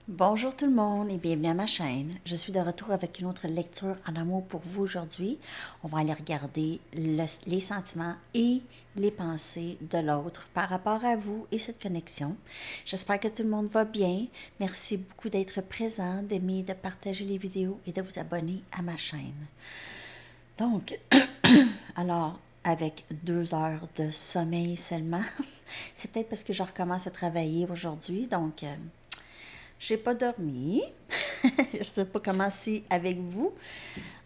Bonjour tout le monde et bienvenue à ma chaîne. Je suis de retour avec une autre lecture en amour pour vous aujourd'hui. On va aller regarder les sentiments et les pensées de l'autre par rapport à vous et cette connexion. J'espère que tout le monde va bien. Merci beaucoup d'être présent, d'aimer, de partager les vidéos et de vous abonner à ma chaîne. Donc, alors, avec 2 heures de sommeil seulement, c'est peut-être parce que je recommence à travailler aujourd'hui, donc j'ai pas dormi. Je sais pas comment c'est avec vous.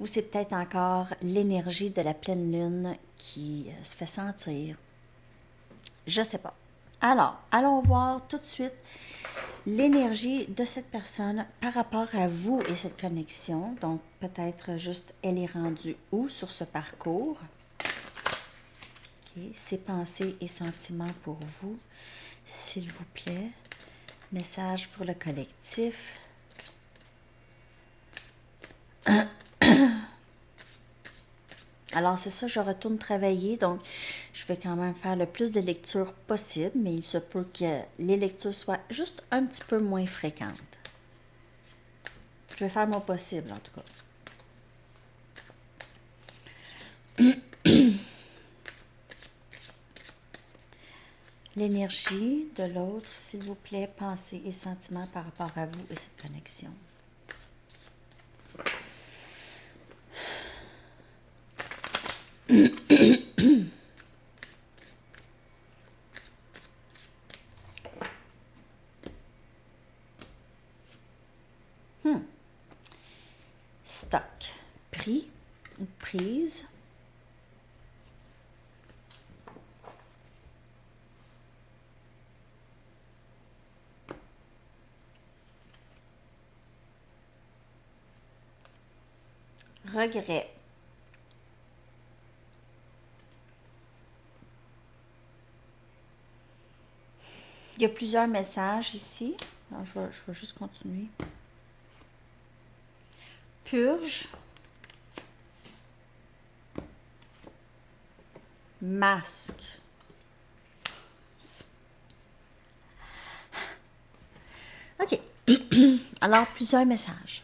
Ou c'est peut-être encore l'énergie de la pleine lune qui se fait sentir. Je sais pas. Alors, allons voir tout de suite l'énergie de cette personne par rapport à vous et cette connexion. Donc, peut-être juste elle est rendue où sur ce parcours. Okay. Ses pensées et sentiments pour vous, s'il vous plaît. Message pour le collectif. Alors, c'est ça, je retourne travailler, donc je vais quand même faire le plus de lectures possible, mais il se peut que les lectures soient juste un petit peu moins fréquentes. Je vais faire mon possible, en tout cas. L'énergie de l'autre, s'il vous plaît, pensée et sentiments par rapport à vous et cette connexion. Stock. Pris ou prise. Regret. Il y a plusieurs messages ici. Alors, je vais juste continuer. Purge. Masque. OK. Alors, plusieurs messages.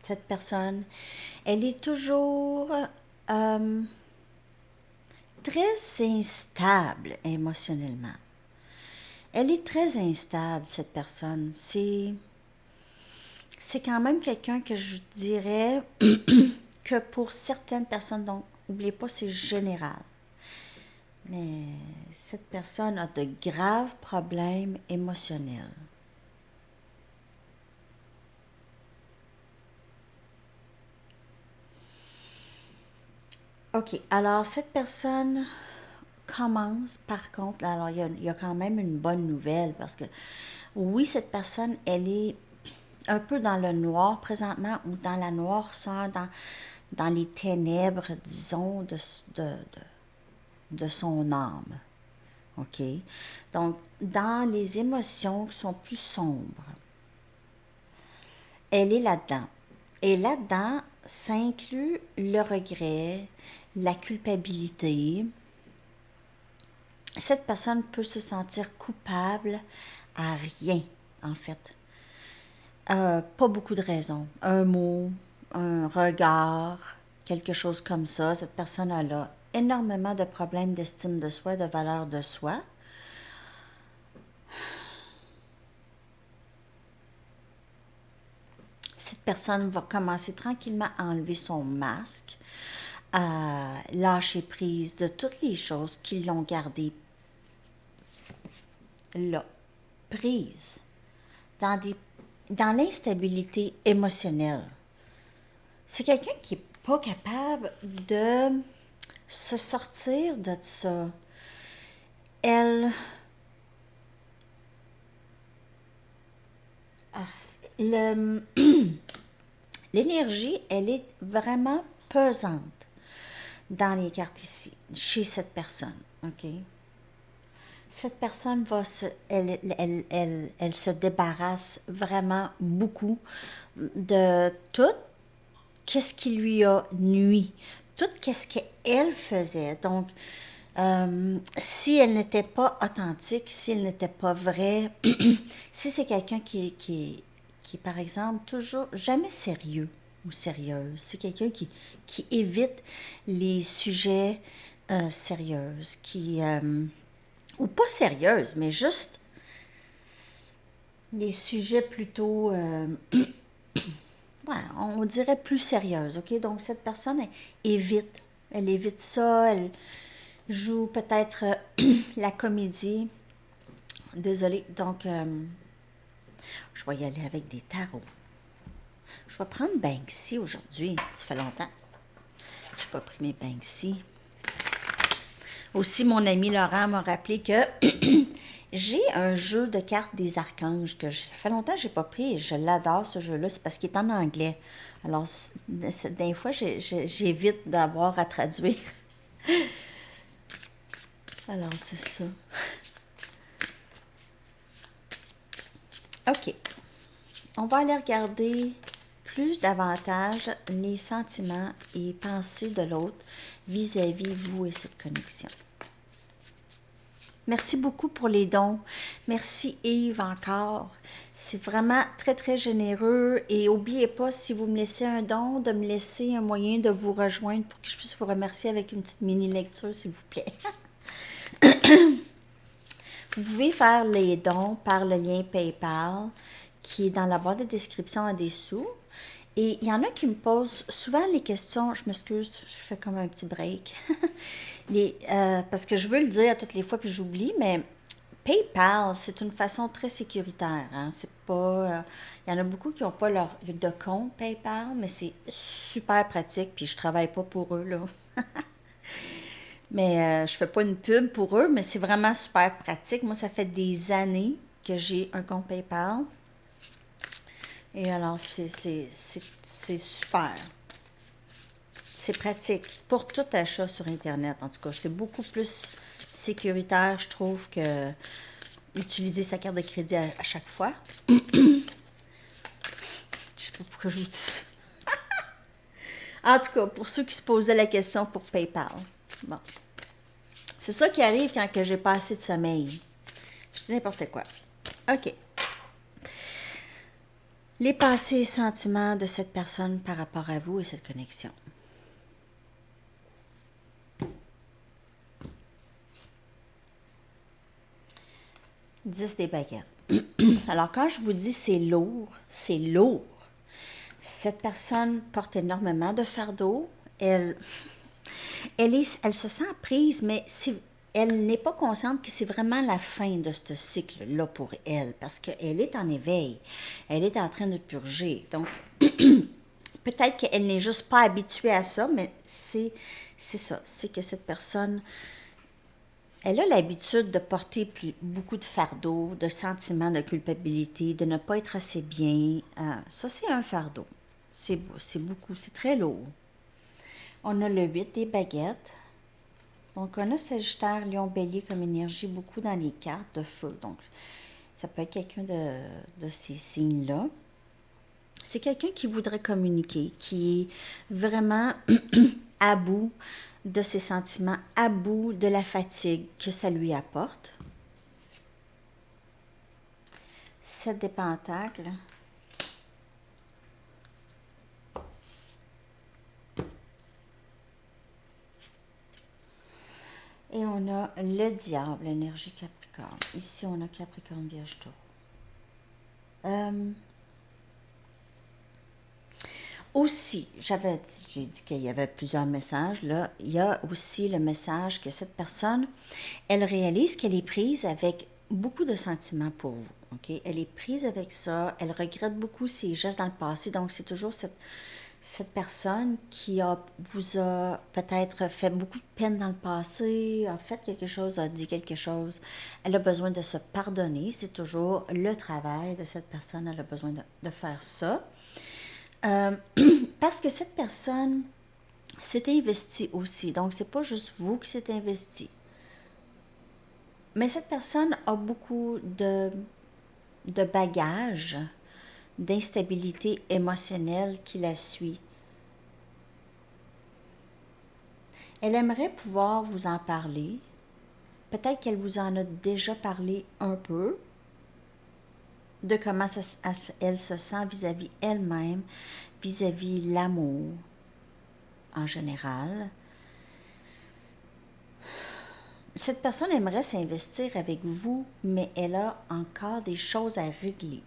Cette personne, elle est toujours très instable émotionnellement. Elle est très instable, cette personne. C'est quand même quelqu'un que je dirais que pour certaines personnes, donc n'oubliez pas, c'est général. Mais cette personne a de graves problèmes émotionnels. OK, alors cette personne commence par contre, alors il y a quand même une bonne nouvelle parce que oui, cette personne, elle est un peu dans le noir présentement ou dans la noirceur, dans les ténèbres, disons, de son âme. OK? Donc, dans les émotions qui sont plus sombres, elle est là-dedans. Et là-dedans, ça inclut le regret, la culpabilité. Cette personne peut se sentir coupable à rien, en fait. Pas beaucoup de raisons. Un mot, un regard, quelque chose comme ça. Cette personne a là énormément de problèmes d'estime de soi, de valeur de soi. Cette personne va commencer tranquillement à enlever son masque, à lâcher prise de toutes les choses qui l'ont gardé là, prise, dans l'instabilité émotionnelle. C'est quelqu'un qui n'est pas capable de se sortir de ça. Elle, le, l'énergie, elle est vraiment pesante dans les cartes ici, chez cette personne, OK? Cette personne elle se débarrasse vraiment beaucoup de tout qu'est-ce qui lui a nui, tout qu'est-ce qu'elle faisait. Donc, Si elle n'était pas authentique, si elle n'était pas vraie, si c'est quelqu'un qui est, par exemple, toujours jamais sérieux ou sérieuse, c'est quelqu'un qui évite les sujets sérieux, ou pas sérieuses, mais juste des sujets plutôt, ouais, on dirait plus sérieuses, ok? Donc cette personne elle évite ça, elle joue peut-être la comédie. Désolée, donc je vais y aller avec des tarots. Je vais prendre Banksy aujourd'hui, ça fait longtemps. Je n'ai pas pris mes Banksy. Aussi, mon ami Laurent m'a rappelé que j'ai un jeu de cartes des archanges que ça fait longtemps que je n'ai pas pris et je l'adore ce jeu-là. C'est parce qu'il est en anglais. Alors, des fois, j'évite d'avoir à traduire. Alors, c'est ça. OK. On va aller regarder plus davantage les sentiments et pensées de l'autre vis-à-vis vous et cette connexion. Merci beaucoup pour les dons. Merci Yves encore. C'est vraiment très, très généreux. Et n'oubliez pas, si vous me laissez un don, de me laisser un moyen de vous rejoindre pour que je puisse vous remercier avec une petite mini-lecture, s'il vous plaît. Vous pouvez faire les dons par le lien PayPal qui est dans la boîte de description en dessous. Et il y en a qui me posent souvent les questions, je m'excuse, je fais comme un petit break, parce que je veux le dire à toutes les fois puis j'oublie, mais PayPal, c'est une façon très sécuritaire. Hein? C'est pas, il y en a beaucoup qui n'ont pas de compte PayPal, mais c'est super pratique, puis je travaille pas pour eux, là. Mais je fais pas une pub pour eux, mais c'est vraiment super pratique. Moi, ça fait des années que j'ai un compte PayPal. Et alors, c'est super. C'est pratique pour tout achat sur Internet. En tout cas, c'est beaucoup plus sécuritaire, je trouve, que utiliser sa carte de crédit à chaque fois. Je sais pas pourquoi je vous dis ça. En tout cas, pour ceux qui se posaient la question pour PayPal. Bon. C'est ça qui arrive quand j'ai pas assez de sommeil. Je dis n'importe quoi. OK. Les pensées et sentiments de cette personne par rapport à vous et cette connexion. « 10 des baguettes. Alors, quand je vous dis c'est lourd, c'est lourd. Cette personne porte énormément de fardeau. Elle se sent prise, mais elle n'est pas consciente que c'est vraiment la fin de ce cycle-là pour elle, parce qu'elle est en éveil. Elle est en train de purger. Donc, peut-être qu'elle n'est juste pas habituée à ça, mais c'est ça. C'est que cette personne, elle a l'habitude de porter beaucoup de fardeau, de sentiments de culpabilité, de ne pas être assez bien. Ça, c'est un fardeau. C'est beaucoup, c'est très lourd. On a le 8 des baguettes. Donc, on a Sagittaire, Lion, Bélier comme énergie, beaucoup dans les cartes de feu. Donc, ça peut être quelqu'un de ces signes-là. C'est quelqu'un qui voudrait communiquer, qui est vraiment à bout de ses sentiments, à bout de la fatigue que ça lui apporte. 7 des pentacles. Et on a le diable, l'énergie Capricorne. Ici, on a Capricorne, Vierge, Taureau. Aussi, j'ai dit qu'il y avait plusieurs messages. Là, il y a aussi le message que cette personne, elle réalise qu'elle est prise avec beaucoup de sentiments pour vous. Okay? Elle est prise avec ça. Elle regrette beaucoup ses gestes dans le passé. Donc, c'est toujours cette personne qui vous a peut-être fait beaucoup de peine dans le passé, a fait quelque chose, a dit quelque chose. Elle a besoin de se pardonner. C'est toujours le travail de cette personne. Elle a besoin de faire ça. Parce que cette personne s'est investie aussi. Donc, c'est pas juste vous qui s'est investi. Mais cette personne a beaucoup de bagages, d'instabilité émotionnelle qui la suit. Elle aimerait pouvoir vous en parler. Peut-être qu'elle vous en a déjà parlé un peu de comment elle se sent vis-à-vis elle-même, vis-à-vis l'amour en général. Cette personne aimerait s'investir avec vous, mais elle a encore des choses à régler.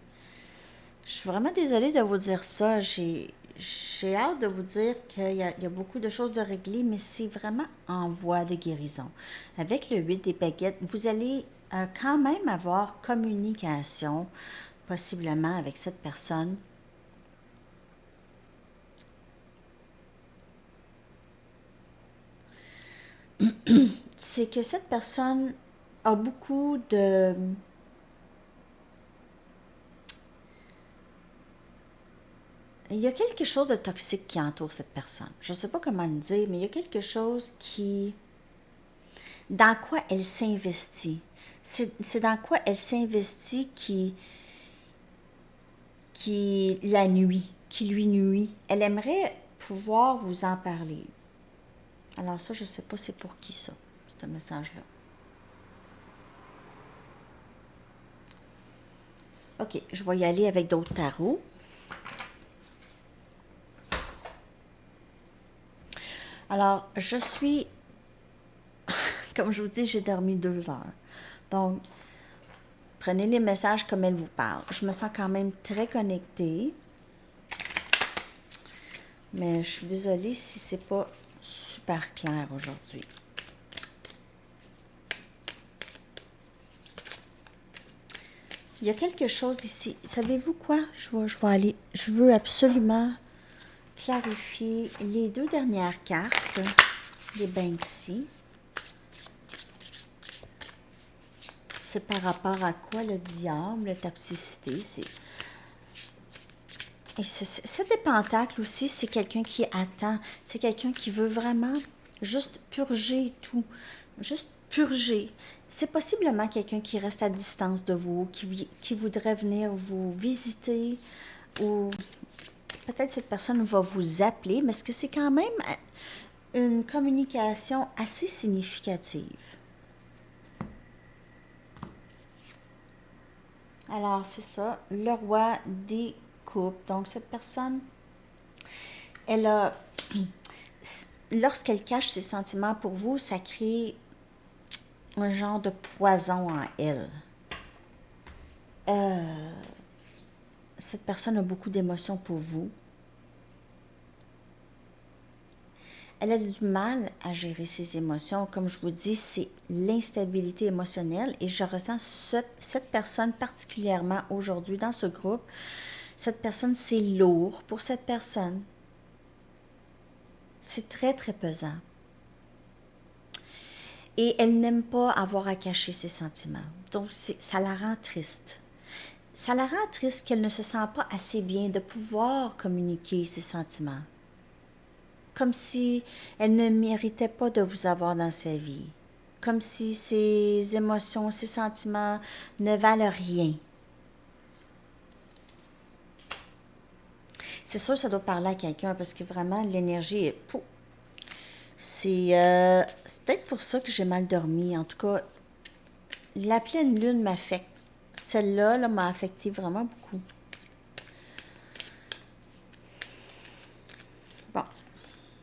Je suis vraiment désolée de vous dire ça. J'ai hâte de vous dire qu'il y a beaucoup de choses de régler, mais c'est vraiment en voie de guérison. Avec le 8 des baguettes, vous allez quand même avoir communication, possiblement avec cette personne. C'est que cette personne a beaucoup de... Il y a quelque chose de toxique qui entoure cette personne. Je ne sais pas comment le dire, mais il y a quelque chose qui... Dans quoi elle s'investit. C'est dans quoi elle s'investit qui la nuit, qui lui nuit. Elle aimerait pouvoir vous en parler. Alors ça, je ne sais pas c'est pour qui ça, ce message-là. OK, je vais y aller avec d'autres tarots. Alors, je suis... Comme je vous dis, j'ai dormi 2 heures. Donc, prenez les messages comme elles vous parlent. Je me sens quand même très connectée. Mais je suis désolée si c'est pas super clair aujourd'hui. Il y a quelque chose ici. Savez-vous quoi? Je veux absolument clarifier les 2 dernières cartes des Banksy. C'est par rapport à quoi le diable, la toxicité, et cet épentacle aussi, c'est quelqu'un qui attend. C'est quelqu'un qui veut vraiment juste purger tout. Juste purger. C'est possiblement quelqu'un qui reste à distance de vous, qui voudrait venir vous visiter, ou peut-être cette personne va vous appeler, mais est-ce que c'est quand même une communication assez significative? Alors, c'est ça, le roi des coupes. Donc, cette personne, elle a... Lorsqu'elle cache ses sentiments pour vous, ça crée un genre de poison en elle. Cette personne a beaucoup d'émotions pour vous. Elle a du mal à gérer ses émotions. Comme je vous dis, c'est l'instabilité émotionnelle et je ressens cette personne particulièrement aujourd'hui dans ce groupe. Cette personne, c'est lourd pour cette personne. C'est très, très pesant. Et elle n'aime pas avoir à cacher ses sentiments. Donc, ça la rend triste. Ça la rend triste qu'elle ne se sent pas assez bien de pouvoir communiquer ses sentiments. Comme si elle ne méritait pas de vous avoir dans sa vie. Comme si ses émotions, ses sentiments ne valent rien. C'est sûr que ça doit parler à quelqu'un parce que vraiment l'énergie est... C'est peut-être pour ça que j'ai mal dormi. En tout cas, la pleine lune m'affecte. Celle-là là, m'a affecté vraiment beaucoup. Bon,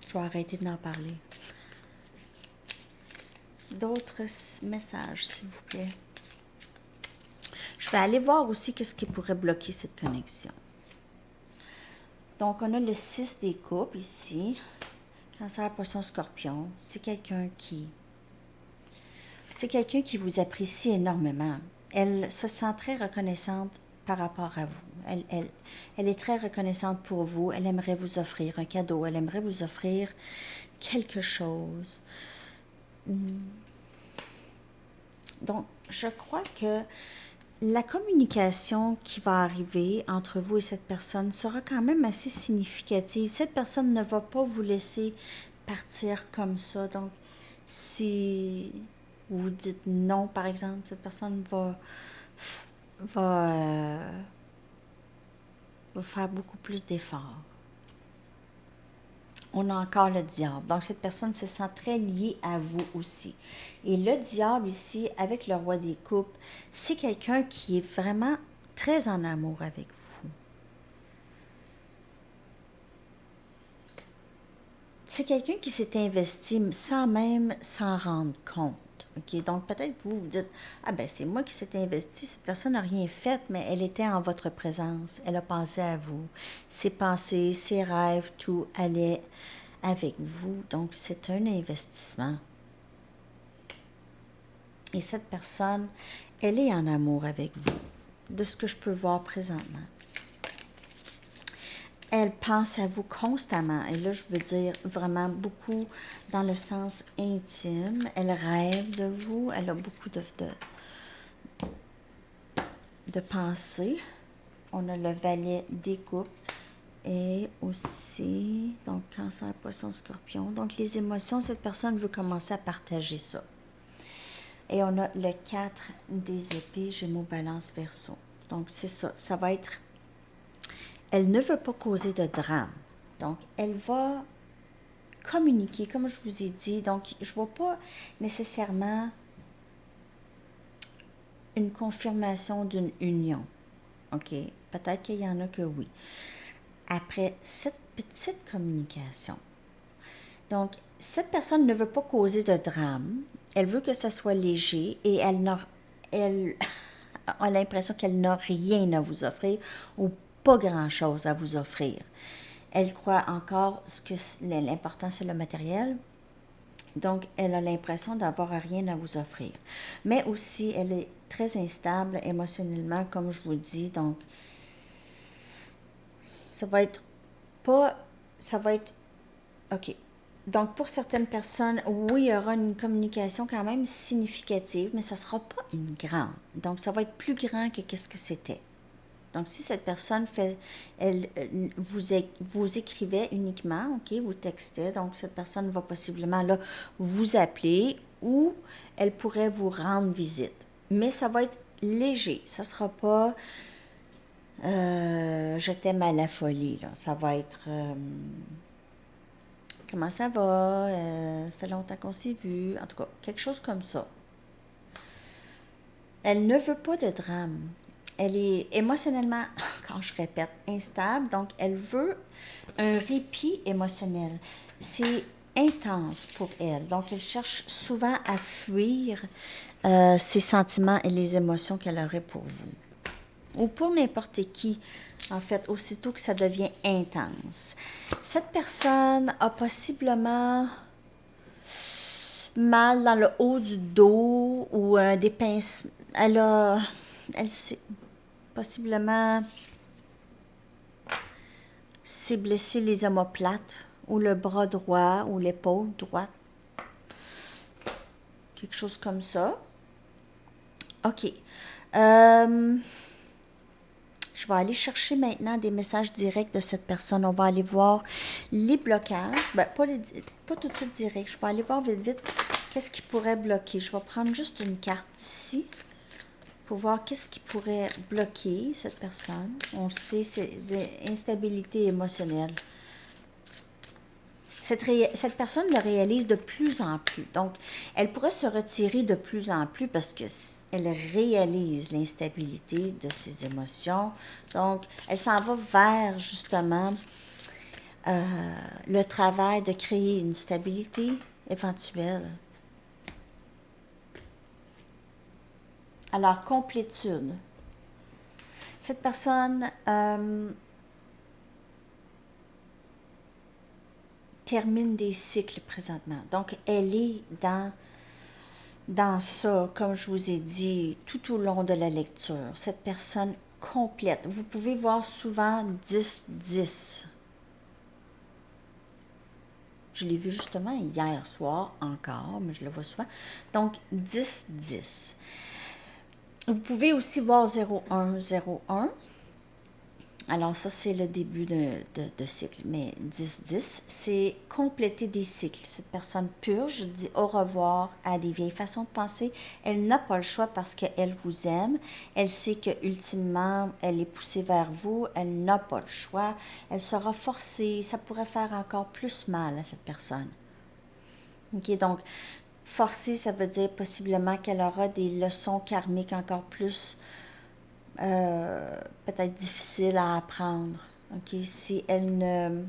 je vais arrêter d'en parler. D'autres messages, s'il vous plaît. Je vais aller voir aussi qu'est-ce qui pourrait bloquer cette connexion. Donc, on a le 6 des coupes ici. Cancer, poisson, scorpion. C'est quelqu'un qui vous apprécie énormément. Elle se sent très reconnaissante par rapport à vous. Elle est très reconnaissante pour vous. Elle aimerait vous offrir un cadeau. Elle aimerait vous offrir quelque chose. Donc, je crois que la communication qui va arriver entre vous et cette personne sera quand même assez significative. Cette personne ne va pas vous laisser partir comme ça. Donc, si vous dites non, par exemple, cette personne va faire beaucoup plus d'efforts. on a encore le diable. Donc, cette personne se sent très liée à vous aussi. Et le diable ici, avec le roi des coupes, c'est quelqu'un qui est vraiment très en amour avec vous. C'est quelqu'un qui s'est investi sans même s'en rendre compte. OK? Donc, peut-être vous vous dites, ah ben c'est moi qui s'est investi, cette personne n'a rien fait, mais elle était en votre présence. Elle a pensé à vous. Ses pensées, ses rêves, tout allait avec vous. Donc, c'est un investissement. Et cette personne, elle est en amour avec vous, de ce que je peux voir présentement. Elle pense à vous constamment. Et là, je veux dire vraiment beaucoup dans le sens intime. Elle rêve de vous. Elle a beaucoup de pensées. On a le valet des coupes. Et aussi, donc, cancer, poisson, scorpion. Donc, les émotions, cette personne veut commencer à partager ça. Et on a le 4 des épées, Gémeaux, Balance, Verseau. Donc, c'est ça. Ça va être... Elle ne veut pas causer de drame. Donc, elle va communiquer, comme je vous ai dit. Donc, je ne vois pas nécessairement une confirmation d'une union. OK? Peut-être qu'il y en a que oui. Après cette petite communication. Donc, cette personne ne veut pas causer de drame. Elle veut que ça soit léger et elle a l'impression qu'elle n'a rien à vous offrir ou pas grand-chose à vous offrir. Elle croit encore que l'important, c'est le matériel. Donc, elle a l'impression d'avoir rien à vous offrir. Mais aussi, elle est très instable émotionnellement, comme je vous le dis. Donc, ça va être pas... Ça va être... OK. Donc, pour certaines personnes, oui, il y aura une communication quand même significative, mais ça ne sera pas une grande. Donc, ça va être plus grand que qu'est-ce que c'était. Donc, si cette personne vous écrivait uniquement, OK, vous textez, donc cette personne va possiblement là vous appeler ou elle pourrait vous rendre visite. Mais ça va être léger, ça ne sera pas je t'aime à la folie, là. Ça va être comment ça va, ça fait longtemps qu'on s'est vu, en tout cas, quelque chose comme ça. Elle ne veut pas de drame. Elle est émotionnellement, quand je répète, instable. Donc, elle veut un répit émotionnel. C'est intense pour elle. Donc, elle cherche souvent à fuir ses sentiments et les émotions qu'elle aurait pour vous. Ou pour n'importe qui, en fait, aussitôt que ça devient intense. Cette personne a possiblement mal dans le haut du dos ou des pinces. Elle s'est possiblement blessé les omoplates ou le bras droit ou l'épaule droite. Quelque chose comme ça. OK. Je vais aller chercher maintenant des messages directs de cette personne. On va aller voir les blocages. Ben, pas tout de suite direct. Je vais aller voir vite qu'est-ce qui pourrait bloquer. Je vais prendre juste une carte ici pour voir qu'est-ce qui pourrait bloquer cette personne. On sait, c'est instabilité émotionnelle. Cette personne le réalise de plus en plus. Donc, elle pourrait se retirer de plus en plus parce qu'elle réalise l'instabilité de ses émotions. Donc, elle s'en va vers, justement, le travail de créer une stabilité éventuelle. Alors, complétude. Cette personne termine des cycles présentement. Donc, elle est dans ça, comme je vous ai dit, tout au long de la lecture. Cette personne complète. Vous pouvez voir souvent 10-10. Je l'ai vu justement hier soir encore, mais je le vois souvent. Donc, 10-10. Vous pouvez aussi voir 0-1-0-1. Alors ça, c'est le début de cycle. Mais 10-10, c'est compléter des cycles. Cette personne purge, dit au revoir à des vieilles façons de penser. Elle n'a pas le choix parce qu'elle vous aime. Elle sait que ultimement, elle est poussée vers vous. Elle n'a pas le choix. Elle sera forcée. Ça pourrait faire encore plus mal à cette personne. OK, donc forcée, ça veut dire possiblement qu'elle aura des leçons karmiques encore plus peut-être difficile à apprendre. OK? Si elle,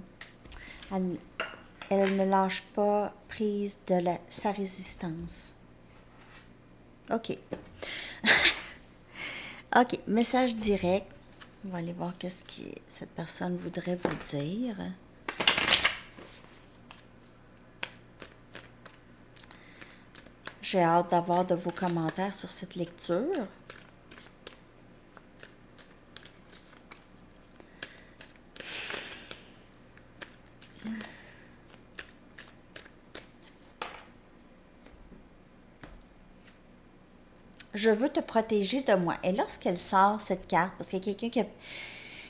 elle ne lâche pas prise de sa résistance. OK. OK. Message direct. On va aller voir qu'est-ce que cette personne voudrait vous dire. J'ai hâte d'avoir de vos commentaires sur cette lecture. Je veux te protéger de moi. Et lorsqu'elle sort cette carte, parce qu'il y a quelqu'un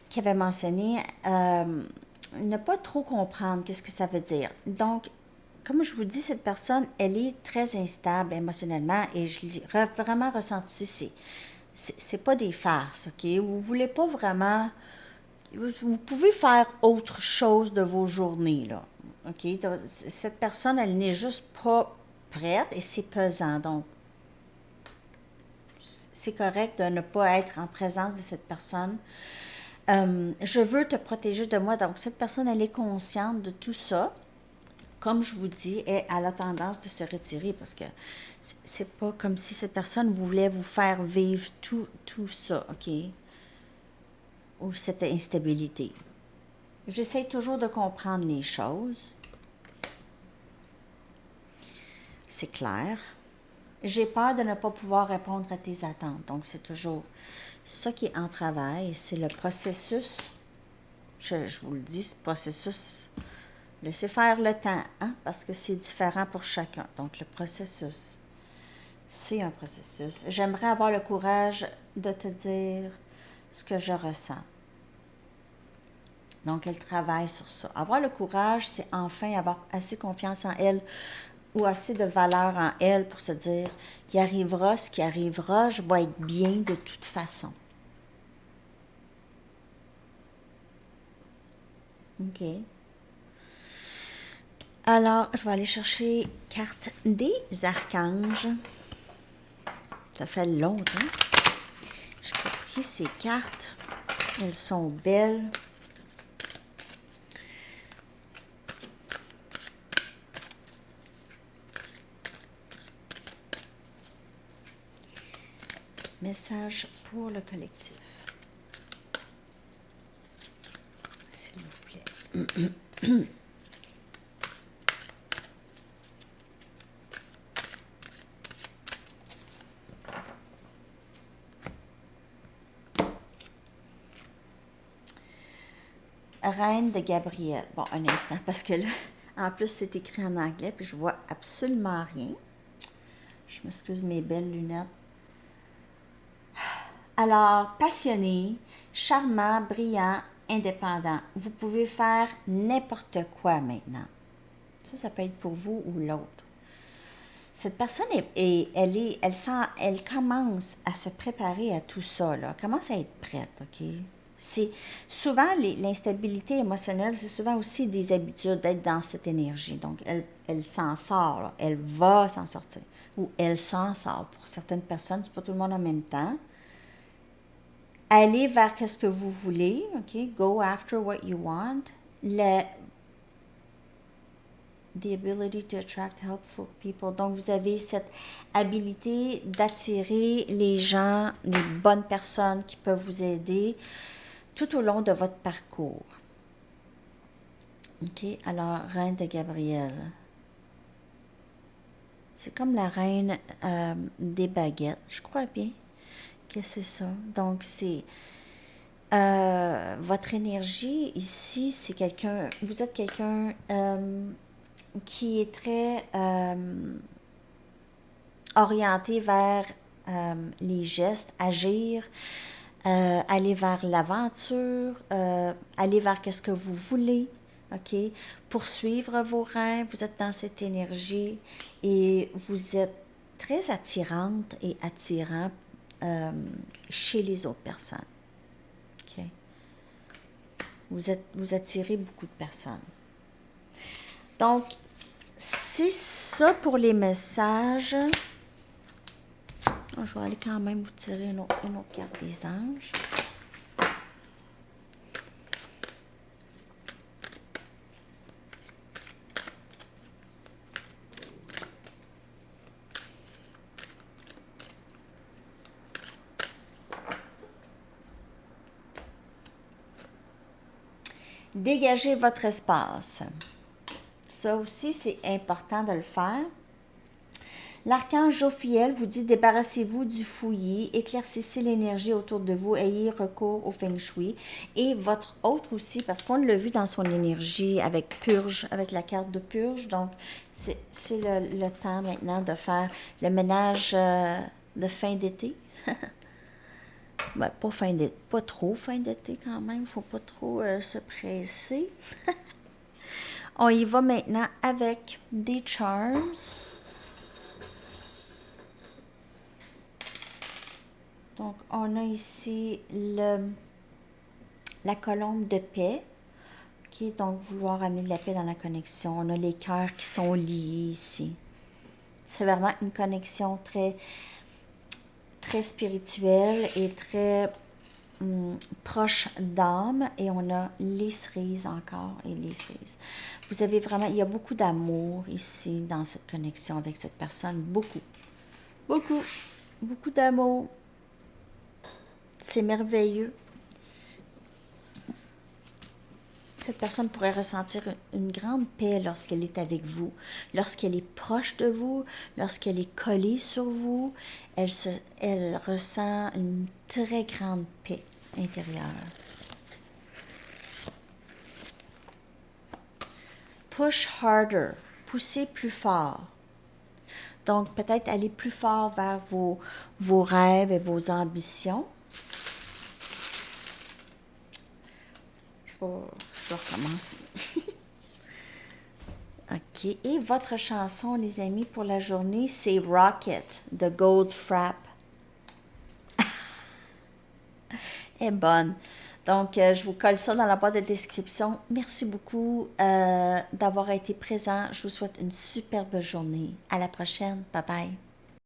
qui avait mentionné ne pas trop comprendre qu'est-ce que ça veut dire. Donc, comme je vous dis, cette personne, elle est très instable émotionnellement et je l'ai vraiment ressenti. C'est pas des farces, OK? Vous voulez pas vraiment... Vous pouvez faire autre chose de vos journées, là. OK? Donc, cette personne, elle n'est juste pas prête et c'est pesant. Donc, c'est correct de ne pas être en présence de cette personne. Je veux te protéger de moi. Donc, cette personne, elle est consciente de tout ça. Comme je vous dis, elle a tendance de se retirer parce que c'est pas comme si cette personne voulait vous faire vivre tout ça, OK? Ou cette instabilité. J'essaie toujours de comprendre les choses. C'est clair. J'ai peur de ne pas pouvoir répondre à tes attentes. Donc, c'est toujours ça qui est en travail. C'est le processus. Je vous le dis, ce processus, laissez faire le temps, hein, parce que c'est différent pour chacun. Donc, le processus, c'est un processus. J'aimerais avoir le courage de te dire ce que je ressens. Donc, elle travaille sur ça. Avoir le courage, c'est enfin avoir assez confiance en elle ou assez de valeur en elle pour se dire, il arrivera ce qui arrivera, je vais être bien de toute façon. OK. Alors, je vais aller chercher carte des archanges. Ça fait longtemps. Je n'ai pas pris ces cartes. Elles sont belles. Message pour le collectif. S'il vous plaît. Reine de Gabriel. Bon, un instant, parce que là, en plus, c'est écrit en anglais, puis je vois absolument rien. Je m'excuse mes belles lunettes. Alors, passionné, charmant, brillant, indépendant. Vous pouvez faire n'importe quoi maintenant. Ça peut être pour vous ou l'autre. Cette personne, elle commence à se préparer à tout ça, là. Elle commence à être prête, OK? C'est souvent l'instabilité émotionnelle, c'est souvent aussi des habitudes d'être dans cette énergie. Donc, elle s'en sort, là. Elle va s'en sortir. Ou elle s'en sort. Pour certaines personnes, c'est pas tout le monde en même temps. Allez vers ce que vous voulez, OK? Go after what you want. The ability to attract helpful people. Donc, vous avez cette habilité d'attirer les gens, les bonnes personnes qui peuvent vous aider tout au long de votre parcours. OK? Alors, reine de Gabriel. C'est comme la reine des baguettes. Je crois bien que c'est ça. Donc, c'est... votre énergie ici, c'est quelqu'un... Vous êtes quelqu'un... qui est très orienté vers les gestes, agir, aller vers l'aventure, aller vers qu'est-ce que vous voulez, OK? Poursuivre vos rêves, vous êtes dans cette énergie et vous êtes très attirante et attirant chez les autres personnes, OK? Vous attirez beaucoup de personnes. Donc, c'est ça pour les messages. Oh, je vais aller quand même vous tirer une autre carte des anges. Dégagez votre espace. Ça aussi, c'est important de le faire. L'archange Jophiel vous dit débarrassez-vous du fouillis, éclaircissez l'énergie autour de vous, ayez recours au feng shui. Et votre autre aussi, parce qu'on l'a vu dans son énergie avec purge, avec la carte de purge. Donc, c'est le temps maintenant de faire le ménage de fin d'été. Ben, pas trop fin d'été quand même, il ne faut pas trop se presser. On y va maintenant avec des charms. Donc, on a ici la colombe de paix, qui est donc vouloir amener de la paix dans la connexion. On a les cœurs qui sont liés ici. C'est vraiment une connexion très, très spirituelle et très proche d'âme. Et on a les cerises encore et les cerises. Vous avez vraiment, il y a beaucoup d'amour ici dans cette connexion avec cette personne. Beaucoup, beaucoup, beaucoup d'amour. C'est merveilleux. Cette personne pourrait ressentir une grande paix lorsqu'elle est avec vous, lorsqu'elle est proche de vous, lorsqu'elle est collée sur vous. Elle ressent une très grande paix intérieure. Push harder, poussez plus fort. Donc, peut-être aller plus fort vers vos rêves et vos ambitions. Je vais recommencer. OK. Et votre chanson, les amis, pour la journée, c'est Rocket de Goldfrapp. Elle est bonne. Donc, je vous colle ça dans la boîte de description. Merci beaucoup d'avoir été présent. Je vous souhaite une superbe journée. À la prochaine. Bye bye.